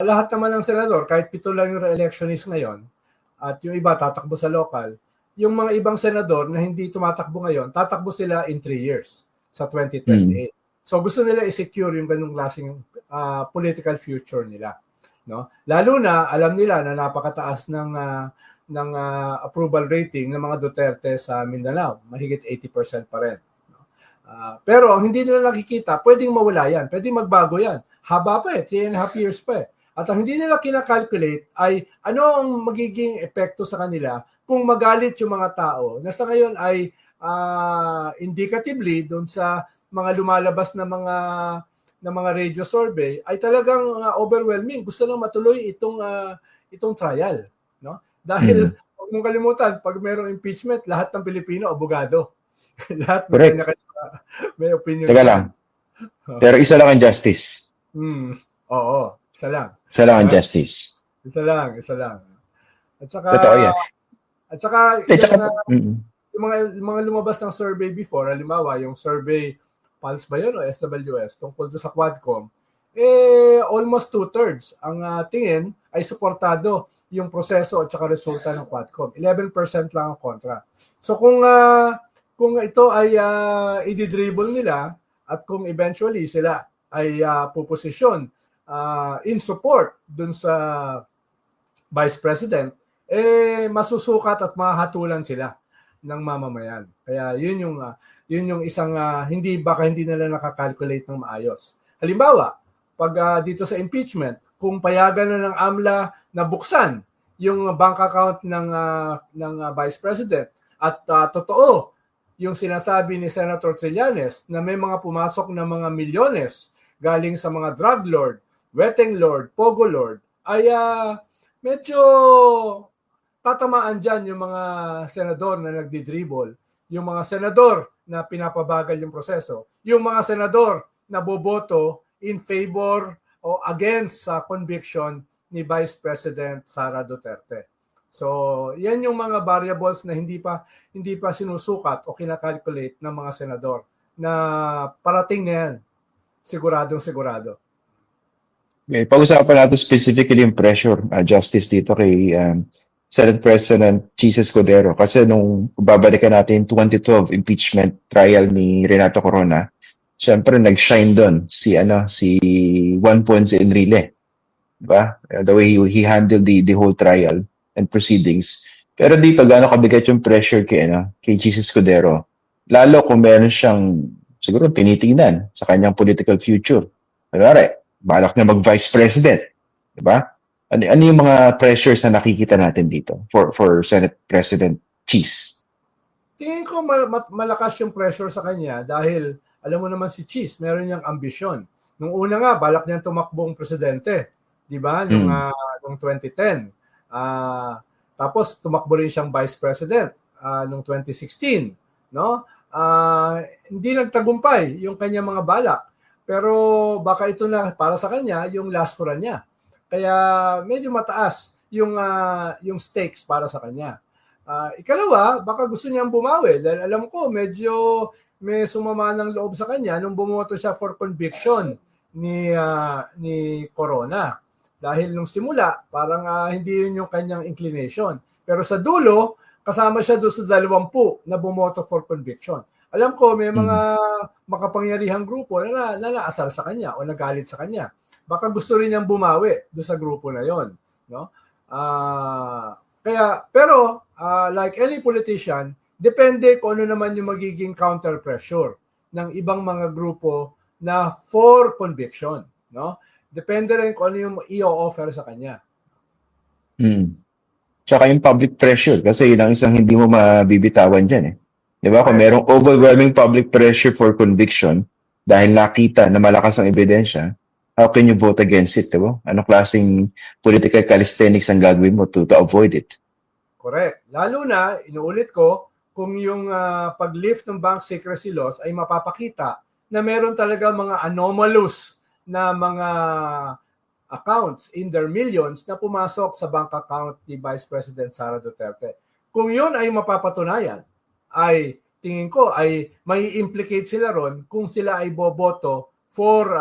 lahat naman ng senador, kahit 7 lang yung re-electionist ngayon, at yung iba tatakbo sa local, yung mga ibang senador na hindi tumatakbo ngayon, tatakbo sila in 3 years sa 2028. So gusto nila i-secure yung ganung klaseng political future nila, no? Lalo na alam nila na napakataas ng approval rating ng mga Duterte sa Mindanao, mahigit 80% pa rin. Pero ang hindi nila nakikita, pwedeng mawala yan, pwedeng magbago yan. Haba pa 3.5 years pa . At ang hindi nila kinakalculate ay ano ang magiging epekto sa kanila kung magalit yung mga tao na sa ngayon ay indicatively doon sa mga lumalabas na mga radio survey ay talagang overwhelming. Gusto nang matuloy itong trial, no? Dahil huwag mong kalimutan, pag mayroong impeachment, lahat ng Pilipino abogado. Lahat may opinion. Teka lang. Pero isa lang ang justice. Oo, isa lang. Isa lang ang justice. Isa lang. At saka, totoo yan. At saka, yung mga lumabas ng survey before, halimbawa, yung survey, Pulse ba yun o SWS, tungkol sa Quadcom, almost 2/3 ang tingin ay suportado yung proseso at saka resulta ng Quadcom. 11% lang ang kontra. So kung ito ay i-dribble nila at kung eventually sila ay puposisyon in support dun sa Vice President, masusukat at mahatulan sila ng mamamayan. Kaya yun yung isang hindi nila nakakalculate ng maayos. Halimbawa, pag dito sa impeachment, kung payagan na ng AMLA na buksan yung bank account ng Vice President at totoo yung sinasabi ni Senator Trillanes na may mga pumasok na mga milyones galing sa mga drug lord, weteng lord, pogo lord, ay medyo tatamaan dyan yung mga senador na nagdi-dribble, yung mga senador na pinapabagal yung proseso, yung mga senador na boboto in favor o against sa conviction ni Vice President Sara Duterte. So, yan yung mga variables na hindi pa sinusukat o kinakalculate ng mga senador na parating na yan. Siguradong-sigurado. Okay, pag-usapan natin specifically yung pressure justice dito kay Senate President Chis Escudero. Kasi nung babalikan natin 2012 impeachment trial ni Renato Corona, syempre nag-shine doon si Juan Ponce Enrile. Diba? The way he handled the whole trial and proceedings. Pero dito, gaano kabigat yung pressure kay Chis Escudero? Lalo kung meron siyang siguro tinitingnan sa kanyang political future. Kunwari, balak na mag-vice president. Diba? Ano yung mga pressures na nakikita natin dito for Senate President Chis? Tingin ko malakas yung pressure sa kanya dahil alam mo naman si Chis, meron niyang ambisyon. Nung una nga, balak niyang tumakbong presidente. Diba? Nung 2010. Tapos tumakbo rin siyang vice president noong 2016, no? Hindi nagtagumpay yung kanyang mga balak. Pero baka ito na para sa kanya yung last run niya. Kaya medyo mataas yung stakes para sa kanya. Ikalawa, baka gusto niyang bumawi dahil alam ko medyo may sumama ng loob sa kanya nung bumoto siya for conviction ni Corona. Dahil nung simula, parang hindi yun yung kanyang inclination. Pero sa dulo, kasama siya doon sa 20 na bumoto for conviction. Alam ko, may mga makapangyarihang grupo na naasar sa kanya o nagalit sa kanya. Baka gusto rin niyang bumawi doon sa grupo na yon, no? Pero like any politician, depende kung ano naman yung magiging counter pressure ng ibang mga grupo na for conviction, no? Depende rin kung ano yung i-offer sa kanya. Tsaka yung public pressure kasi yun ang isang hindi mo mabibitawan dyan . Diba? Kung merong overwhelming public pressure for conviction dahil nakita na malakas ang ebidensya, how can you vote against it? Diba? Anong klaseng political calisthenics ang gagawin mo to avoid it? Correct. Lalo na, inuulit ko, kung yung pag-lift ng bank secrecy laws ay mapapakita na meron talaga mga anomalous na mga accounts in their millions na pumasok sa bank account ni Vice President Sara Duterte. Kung yun ay mapapatunayan, ay tingin ko ay may implicate sila ron kung sila ay boboto for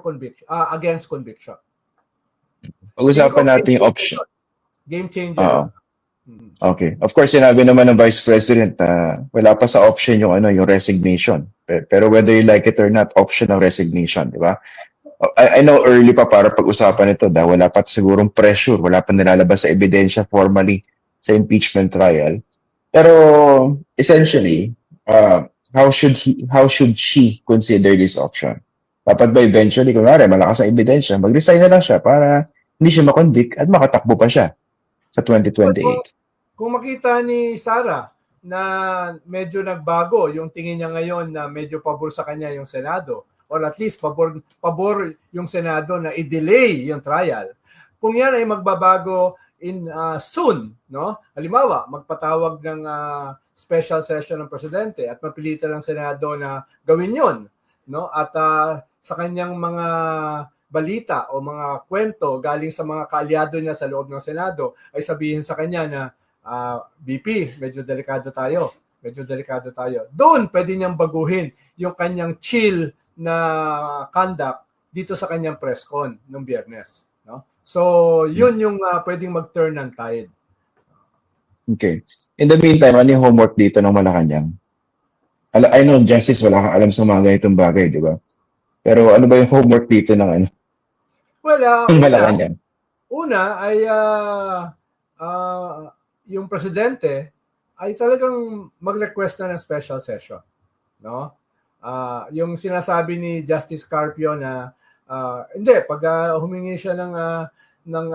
conviction, against conviction. Pag-usapan natin yung option. Game changer. Oo. Okay. Of course, sinabi naman ng Vice President na wala pa sa option yung yung resignation. Pero whether you like it or not, option ng resignation, di ba? I know early pa para pag-usapan ito dahil wala pa sigurong pressure, wala pa nilalabas sa ebidensya formally sa impeachment trial. Pero essentially, how should she consider this option? Dapat ba eventually, kunwari, malakas ang ebidensya, mag-resign na lang siya para hindi siya makonvict at makatakbo pa siya sa 2028. Kung makita ni Sara na medyo nagbago yung tingin niya ngayon na medyo pabor sa kanya yung Senado, or at least pabor yung Senado na i-delay yung trial, kung yan ay magbabago in soon, no? Halimbawa, magpatawag ng special session ng presidente at mapilitan ng Senado na gawin yon, no? At sa kanyang mga balita o mga kwento galing sa mga kaalyado niya sa loob ng Senado ay sabihin sa kanya na BP, medyo delikado tayo. Doon pwede niyang baguhin yung kanyang chill na conduct dito sa kanyang press con nung Biyernes, no? So, yun yung pwedeng mag-turn ng tide. Okay. In the meantime, ano yung homework dito ng Malacanang? I know, Justice, wala kang alam sa mga ganitong bagay, di ba? Pero ano ba yung homework dito ng Malacanang? Una ay yung presidente ay talagang mag-request na ng special session, no? Yung sinasabi ni Justice Carpio na hindi, pag humingi siya ng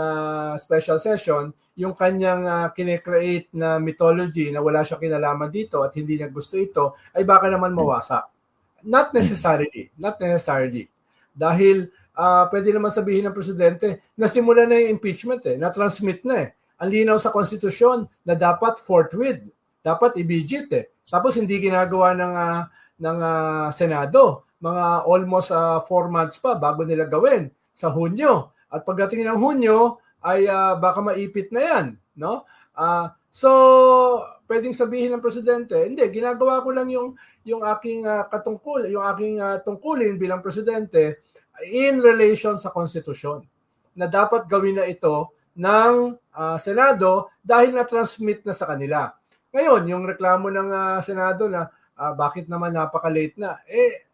special session, yung kanyang kine-create na mythology na wala siya kinalaman dito at hindi niya gusto ito, ay baka naman mawasak. Not necessarily. Dahil pwede naman sabihin ng presidente, nasimula na yung impeachment na-transmit na Ang linaw sa konstitusyon na dapat forthwith, dapat immediate Tapos hindi ginagawa ng Senado. Mga almost 4 months pa bago nila gawin sa Hunyo. At pagdating ng Hunyo ay baka maipit na yan, no? So pwedeng sabihin ng presidente, hindi, ginagawa ko lang yung aking tungkulin bilang presidente in relation sa konstitusyon na dapat gawin na ito ng Senado dahil na-transmit na sa kanila. Ngayon, yung reklamo ng Senado na bakit naman napaka-late na, it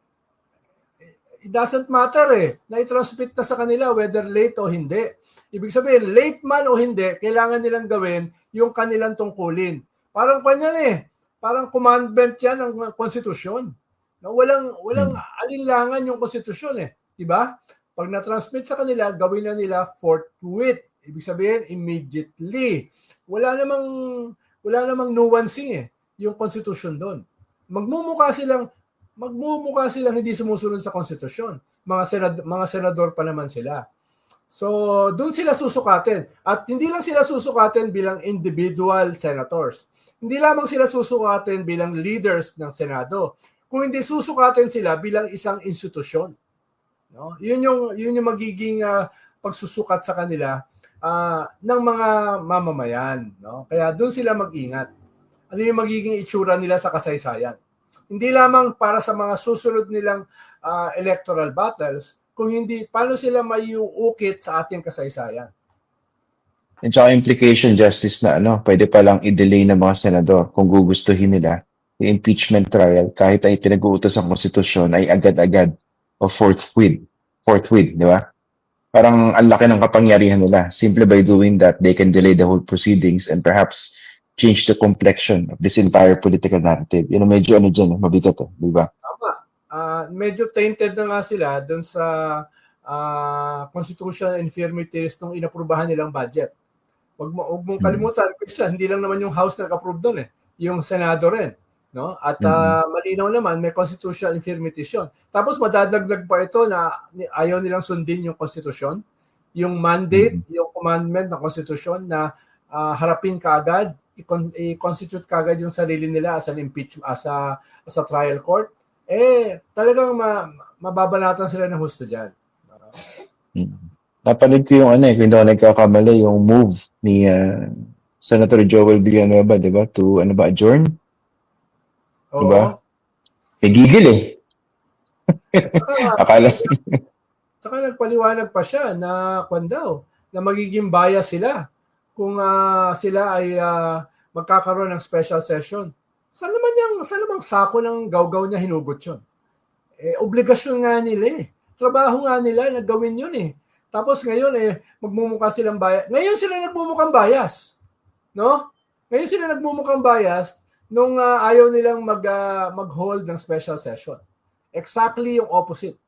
doesn't matter na i-transmit na sa kanila whether late o hindi. Ibig sabihin, late man o hindi, kailangan nilang gawin yung kanilang tungkulin. Parang parang commandment yan ng konstitusyon. Walang alinlangan yung konstitusyon diba? Pag na-transmit sa kanila, gawin na nila forthwith. Ibig sabihin, immediately. Wala namang nuancing yung konstitusyon doon. Magmumukha silang hindi sumusunod sa konstitusyon. Mga senador pa naman sila. So, doon sila susukatin. At hindi lang sila susukatin bilang individual senators. Hindi lamang sila susukatin bilang leaders ng Senado. Kung hindi susukatin sila bilang isang institusyon. No? Yun yung magiging pagsusukat sa kanila ng mga mamamayan. No? Kaya doon sila mag-ingat. Ano yung magiging itsura nila sa kasaysayan. Hindi lamang para sa mga susunod nilang electoral battles, kung hindi, paano sila maiuukit sa ating kasaysayan. And saka implication, Justice, na pwede palang i-delay ng mga senador kung gugustuhin nila yung impeachment trial kahit ay pinag-uutos ang konstitusyon ay agad-agad o forthwith, di ba? Parang ang laki ng kapangyarihan nila. Simply by doing that, they can delay the whole proceedings and perhaps change the complexion of this entire political narrative. Medyo dyan, mabigat di ba? Tama. Medyo tainted na nga sila dun sa constitutional infirmities nung inaprubahan nilang budget. Huwag mong kalimutan, Christian, hindi lang naman yung House nag-approve doon yung Senado rin. No? At malinaw naman, may constitutional infirmities yun. Tapos madadagdag pa ito na ayaw nilang sundin yung konstitusyon, yung mandate, yung commandment ng konstitusyon na harapin kaagad, i-constitute kaagad yung sarili nila as an impeachment, as a trial court. Talagang mababanatan sila ng husto dyan. Napanood ko yung kung hindi ako nagkakamali, yung move ni Senator Joel Villanueva, di ba? To, adjourn? Oo. Diba? Gigil Akala. Saka nagpaliwanag pa siya na daw, na magiging bias sila kung sila ay magkakaroon ng special session. Saan namang sako ng gawgaw niya hinugot yun? Obligasyon nga nila eh. Trabaho nga nila na gawin yun eh. Tapos ngayon magmumukha silang bias. Ngayon sila nagmumukhang bias. No? Ngayon sila nagmumukhang bias nung ayaw nilang mag-hold ng special session. Exactly yung opposite.